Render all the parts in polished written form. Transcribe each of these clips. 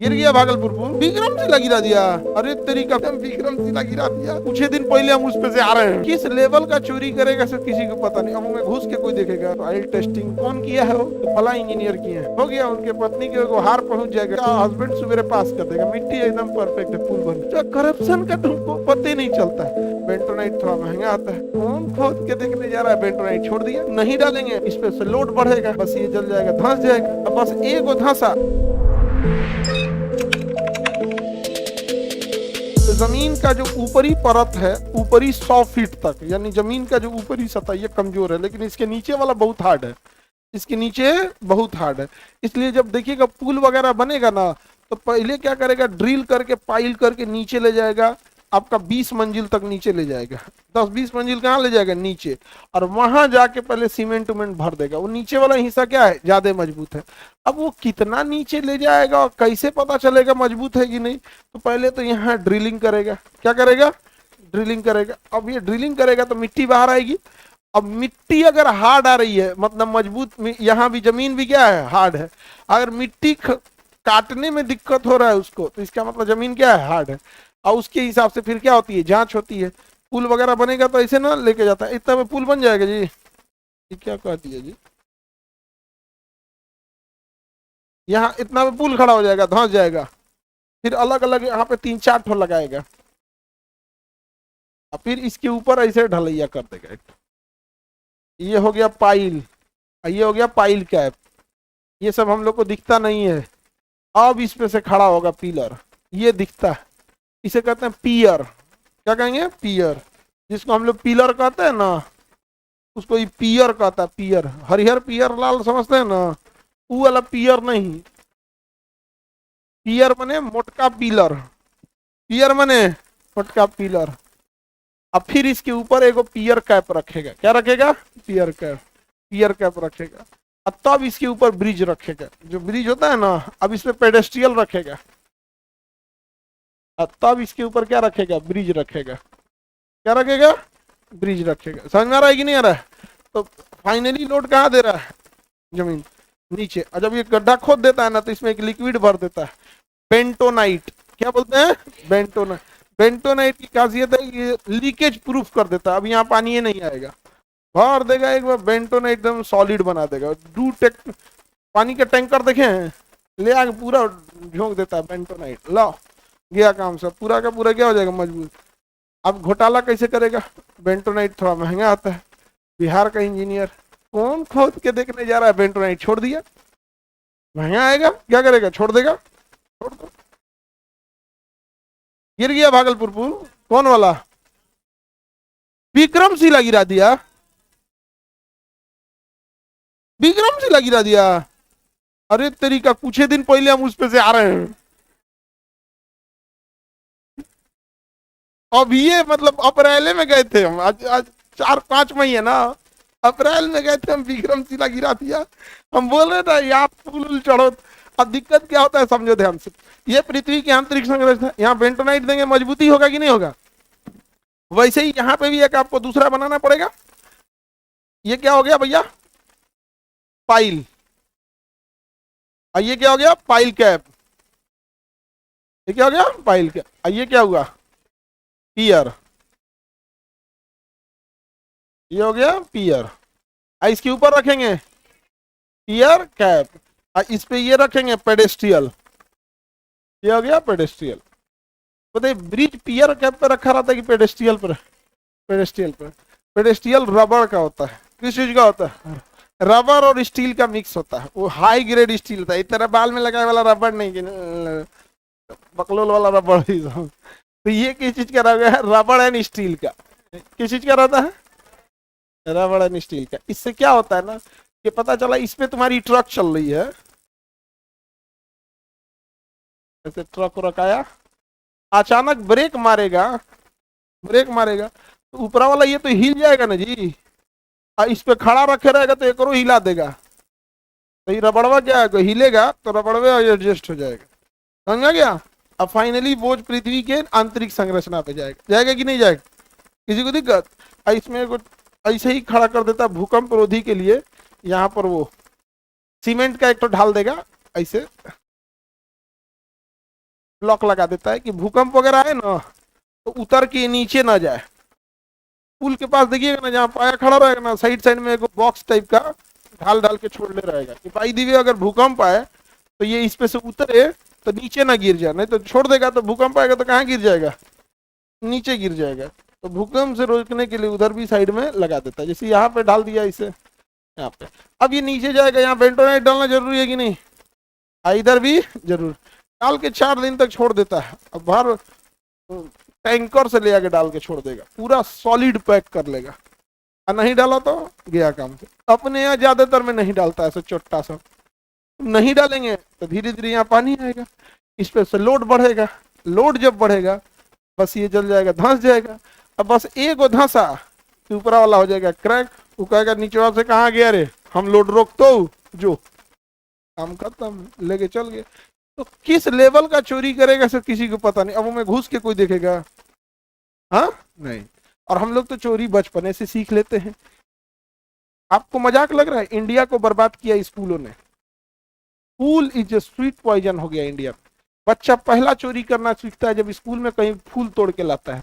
गिर गया भागलपुर पुल। विक्रमशिला गिरा दिया। अरे तेरी कसम, विक्रमशिला गिरा दिया। कुछ ही दिन पहले हम उस पे से आ रहे हैं। किस लेवल का चोरी करेगा सिर्फ किसी को पता नहीं। अब मैं घुस के कोई देखेगा। ऑयल टेस्टिंग कौन किया है? वो तो फला इंजीनियर किए हैं। हो गया, उनके पत्नी के को हार पहुंच जाएगा। हस्बैंड सवेरे पास कर देगा। मिट्टी एकदम परफेक्ट है, पुल बन। तो करप्शन का तुमको पता ही नहीं चलता है। बेंटोनाइट थोड़ा महंगा आता है। कौन खोद के देखने जा रहा है? बेंटोनाइट छोड़ दिया, नहीं डालेंगे। इस पे से लोड बढ़ेगा, बस ये जल जाएगा, धंस जाएगा। अब बस एक धंसा। जमीन का जो ऊपरी परत है, ऊपरी 100 फीट तक, यानी जमीन का जो ऊपरी सतह, ये कमजोर है, लेकिन इसके नीचे वाला बहुत हार्ड है। इसके नीचे बहुत हार्ड है। इसलिए जब देखिएगा पुल वगैरह बनेगा ना, तो पहले क्या करेगा, ड्रिल करके पाइल करके नीचे ले जाएगा। आपका 20 मंजिल तक नीचे ले जाएगा। 10-20 मंजिल कहाँ ले जाएगा? नीचे। और वहां जाके पहले सीमेंट उमेंट भर देगा। वो नीचे वाला हिस्सा क्या है, ज्यादा मजबूत है। अब वो कितना नीचे ले जाएगा और कैसे पता चलेगा मजबूत है कि नहीं? तो पहले तो यहाँ ड्रिलिंग करेगा। क्या करेगा? ड्रिलिंग करेगा। अब ये ड्रिलिंग करेगा तो मिट्टी बाहर आएगी। अब मिट्टी अगर हार्ड आ रही है, मतलब मजबूत, यहाँ भी जमीन भी क्या है, हार्ड है। अगर मिट्टी काटने में दिक्कत हो रहा है उसको, तो इसका मतलब जमीन क्या है, हार्ड है। और उसके हिसाब से फिर क्या होती है, जांच होती है। पुल वगैरह बनेगा तो ऐसे ना लेके जाता है। इतना में पुल बन जाएगा जी? ये क्या कह दिया जी? यहाँ इतना में पुल खड़ा हो जाएगा, धंस जाएगा। फिर अलग अलग यहाँ पे 3-4 ठो लगाएगा। और फिर इसके ऊपर ऐसे ढलैया कर देगा। ये हो गया पाइल, ये हो गया पाइल कैप। ये सब हम लोग को दिखता नहीं है। अब इस पे से खड़ा होगा पिलर, ये दिखता है। इसे कहते हैं पियर। क्या कहेंगे? पियर। जिसको हम लोग पिलर कहते हैं ना, उसको ये पियर कहता है। पियर, हरिहर पियर लाल समझते हैं ना, वो वाला पियर नहीं। पियर मने मोटका पिलर। पियर मने मोटका पिलर। अब फिर इसके ऊपर एगो पियर कैप रखेगा। क्या रखेगा? पियर कैप। पियर कैप रखेगा। अब तब इसके ऊपर ब्रिज रखेगा। जो ब्रिज होता है ना, अब इसमें पेडेस्ट्रियल रखेगा। और तब इसके ऊपर क्या रखेगा? ब्रिज रखेगा। क्या रखेगा? ब्रिज रखेगा। समझ में आ रहा है कि नहीं आ रहा है? तो फाइनली लोड कहाँ दे रहा है? जमीन नीचे। और जब ये गड्ढा खोद देता है ना, तो इसमें एक लिक्विड भर देता है, बेंटोनाइट। क्या बोलते हैं? बेंटोनाइट। बेंटोनाइट की खासियत है, ये लीकेज प्रूफ कर देता है। अब यहाँ पानी ये नहीं आएगा, भर देगा एक बार, बेंटोनाइट एकदम सॉलिड बना देगा। पानी के टैंकर देखे हैं, ले आके पूरा झोंक देता है बेंटोनाइट। लो, गया काम सब, पूरा का पूरा क्या हो जाएगा, मजबूत। अब घोटाला कैसे करेगा? बेंटोनाइट थोड़ा महंगा आता है। बिहार का इंजीनियर कौन खोद के देखने जा रहा है? बेंटोनाइट छोड़ दिया, महंगा आएगा, क्या करेगा? छोड़ देगा, छोड़ दो। गिर गया भागलपुर पुल। कौन वाला? विक्रमशिला गिरा दिया। विक्रमशिला गिरा दिया। अरे तेरी का, कुछ ही दिन पहले हम उस पे से आ रहे हैं। अब ये मतलब अप्रैल में गए थे हम। आज 4-5 मई है ना, अप्रैल में गए थे हम, विक्रमशिला गिरा दिया। हम बोल रहे थे यहाँ पुल चढ़ो। अब दिक्कत क्या होता है, समझो ध्यान से। ये पृथ्वी की आंतरिक संरचना, यहाँ बेंटोनाइट देंगे, मजबूती होगा कि नहीं होगा? वैसे ही यहाँ पे भी एक आपको दूसरा बनाना पड़ेगा। ये क्या हो गया भैया? पाइल। और ये क्या हो गया? Pile cap. ये क्या हो गया? Pile cap. और ये क्या हुआ? पियर। ये हो गया पियर। इसके ऊपर रखेंगे पियर कैप। और इस पे ये रखेंगे पेडेस्ट्रियल। ये हो गया पेडेस्ट्रियल। बताइए, ब्रिज पियर कैप पे रखा रहता है कि पेडेस्ट्रियल पर? पेडेस्ट्रियल पर। पेडेस्ट्रियल रबर का होता है। किस चीज का होता है? रबर और स्टील का मिक्स होता है। वो हाई ग्रेड स्टील होता है। इस तरह बाल में लगाने वाला रबर नहीं, कि बकलोल वाला रबर ही। तो ये किस चीज का रहा है? रबर एंड स्टील का। किस चीज का रहता है? रबर एंड स्टील का। इससे क्या होता है ना, कि पता चला इस पे तुम्हारी ट्रक चल रही है। ऐसे ट्रक रखाया, अचानक ब्रेक मारेगा, ब्रेक मारेगा तो ऊपरा वाला ये तो हिल जाएगा ना जी। और इस पे खड़ा रखे रहेगा तो एक और हिला देगा। तो ये रबड़वा क्या है, हिलेगा तो रबड़वे एडजस्ट हो जाएगा। समझ गया? अब फाइनली बोझ पृथ्वी के आंतरिक संरचना पे जाएगा। जाएगा कि नहीं जाएगा? किसी को दिक्कत? इसमें ऐसे ही खड़ा कर देता भूकंप रोधी के लिए। यहाँ पर वो सीमेंट का एक तो ढाल देगा ऐसे। ब्लॉक लगा देता है कि भूकंप वगैरह आए ना तो उतर के नीचे ना जाए। पुल के पास देखिएगा ना, जहाँ पाया खड़ा रहेगा ना, साइड साइड में एक बॉक्स टाइप का ढाल ढाल के छोड़ने रहेगा कि भाई दिव्य अगर भूकंप आए तो ये इस पे से उतरे तो नीचे ना गिर जाए, नहीं तो छोड़ देगा तो भूकंप आएगा तो कहाँ गिर जाएगा, नीचे गिर जाएगा। तो भूकंप से रोकने के लिए उधर भी साइड में लगा देता है, जैसे यहाँ पे डाल दिया इसे यहाँ पे। अब ये नीचे जाएगा, यहाँ बेंटोनाइट डालना जरूरी है कि नहीं, इधर भी जरूर डाल के 4 दिन तक छोड़ देता है। अब बाहर टैंकर से ले आके डाल के छोड़ देगा, पूरा सॉलिड पैक कर लेगा। और नहीं डाला तो गया काम से। अपने यहाँ ज्यादातर में नहीं डालता ऐसा छोटा सा, नहीं डालेंगे तो धीरे धीरे यहाँ पानी आएगा, इस पे से लोड बढ़ेगा, लोड जब बढ़ेगा बस ये जल जाएगा, धंस जाएगा। अब बस एक वो धंसा कि ऊपरा वाला हो जाएगा क्रैक, वो कहेगा नीचे से कहाँ गया रे, हम लोड रोक तो जो काम खत्म, लेके चल गए। तो किस लेवल का चोरी करेगा सर किसी को पता नहीं। अब वो में घुस के कोई देखेगा, हाँ नहीं। और हम लोग तो चोरी बचपने से सीख लेते हैं। आपको मजाक लग रहा है, इंडिया को बर्बाद किया स्कूलों ने। फूल इज ए स्वीट पॉइजन हो गया इंडिया में। बच्चा पहला चोरी करना सीखता है जब स्कूल में कहीं फूल तोड़ के लाता है।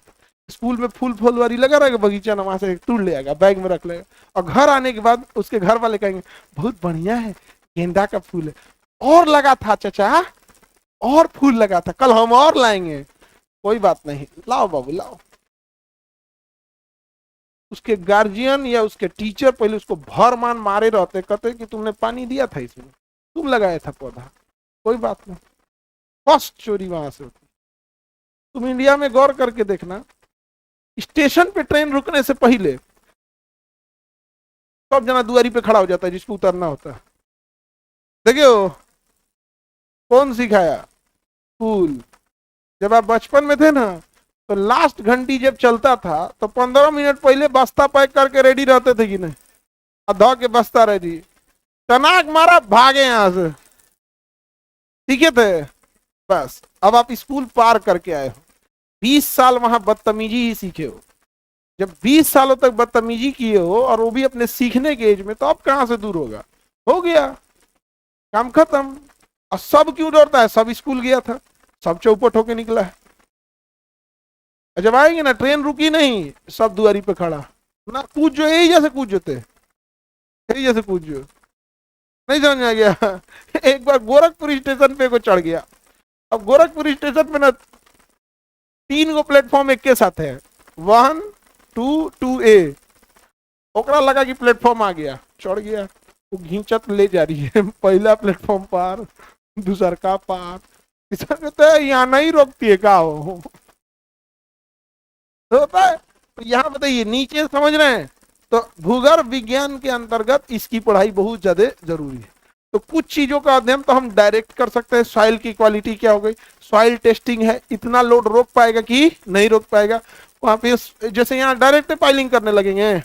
स्कूल में फूल फुलवारी लगा रहेगा बगीचा ना, वहां से तोड़ ले आएगा, बैग में रख लेगा, और घर आने के बाद उसके घर वाले कहेंगे बहुत बढ़िया है, गेंदा का फूल है, और लगा था चाचा, और फूल लगा था, कल हम और लाएंगे। कोई बात नहीं, लाओ बाबू लाओ। उसके गार्जियन या उसके टीचर पहले उसको भर मान मारे रहते, कहते कि तुमने पानी दिया था इसमें, तुम लगाया था पौधा। कोई बात नहीं, फर्स्ट चोरी वहां से होती। तुम इंडिया में गौर करके देखना, स्टेशन पे ट्रेन रुकने से पहले सब जना दुआरी पे खड़ा हो जाता है जिसको उतरना होता है। देखियो कौन सिखाया, स्कूल। जब आप बचपन में थे ना तो लास्ट घंटी जब चलता था तो 15 मिनट पहले बस्ता पैक करके रेडी रहते थे कि नहीं, और धो के बस्ता रेडी, टनाक मारा भागे यहां से, ठीक है थे बस। अब आप स्कूल पार करके आए हो, 20 साल वहां बदतमीजी ही सीखे हो। जब 20 सालों तक बदतमीजी किए हो और वो भी अपने सीखने के एज में, तो अब कहां से दूर होगा, हो गया काम खत्म। और सब क्यों डरता है, सब स्कूल गया था, सब चौपट होके निकला है। जब आएंगे ना ट्रेन रुकी नहीं, सब दुआरी पे खड़ा ना, कूद जो यही जैसे कूद जोते, यही जैसे कूद जो, नहीं समझ में आ गया। एक बार गोरखपुर स्टेशन पे को चढ़ गया। अब गोरखपुर स्टेशन पे ना 3 गो प्लेटफॉर्म एक के साथ है, 1 2 2A। ओकरा लगा कि प्लेटफॉर्म आ गया, चढ़ गया, वो घींचत ले जा रही है, पहला प्लेटफॉर्म पार, दूसरा का पार, तीसरा कहता है यहाँ नहीं रोकती है का हो, तो होता है। तो यहाँ बताइए नीचे समझ रहे हैं, तो भूगर्भ विज्ञान के अंतर्गत इसकी पढ़ाई बहुत ज्यादा जरूरी है। तो कुछ चीजों का अध्ययन तो हम डायरेक्ट कर सकते हैं, सॉइल की क्वालिटी क्या हो गई, सॉइल टेस्टिंग है, इतना लोड रोक पाएगा कि नहीं रोक पाएगा। वहां पे जैसे यहाँ डायरेक्ट पाइलिंग करने लगेंगे,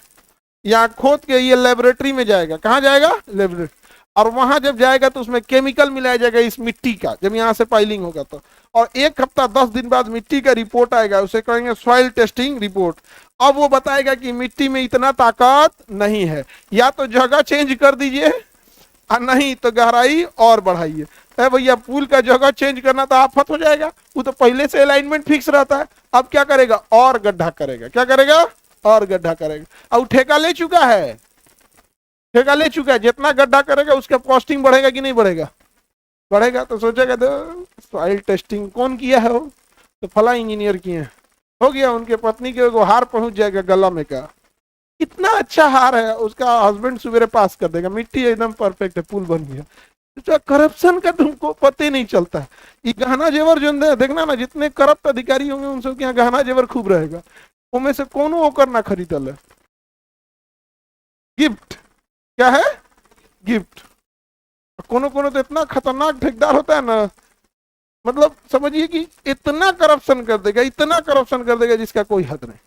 यहाँ खोद के ये लेबोरेटरी में जाएगा, कहाँ जाएगा, लेबोरेटरी। और वहां जब जाएगा तो उसमें केमिकल मिलाया जाएगा इस मिट्टी का, जब यहाँ से पाइलिंग होगा तो। और 1 हफ्ता 10 दिन बाद मिट्टी का रिपोर्ट आएगा, उसे कहेंगे सॉइल टेस्टिंग रिपोर्ट। अब वो बताएगा कि मिट्टी में इतना ताकत नहीं है, या तो जगह चेंज कर दीजिए और नहीं तो गहराई और बढ़ाइए। है भैया, पुल का जगह चेंज करना तो आफत हो जाएगा, वो तो पहले से अलाइनमेंट फिक्स रहता है। अब क्या करेगा, और गड्ढा करेगा, क्या करेगा, और गड्ढा करेगा। अब ठेका ले चुका है, ठेका ले चुका है, जितना गड्ढा करेगा उसका कॉस्टिंग बढ़ेगा कि नहीं बढ़ेगा, बढ़ेगा। तो सोचेगा तो सॉइल टेस्टिंग कौन किया है, वो तो फला इंजीनियर किए हैं, हो गया। उनके पत्नी के वो हार पहुंच जाएगा गला में का, कितना अच्छा हार है, उसका हस्बैंड सवेरे पास कर देगा, मिट्टी एकदम परफेक्ट है, पुल बन गया। तो करप्शन का तुमको पता ही नहीं चलता है। ये गहना जेवर जो देखना ना, जितने करप्ट अधिकारी होंगे उन सब के यहाँ गहना जेवर खूब रहेगा, उनमें से कौन वो करना खरीदल है, गिफ्ट, क्या है, गिफ्ट। कोनो कोनो तो इतना खतरनाक ठेकेदार होता है ना, मतलब समझिए कि इतना करप्शन कर देगा, इतना करप्शन कर देगा जिसका कोई हद नहीं।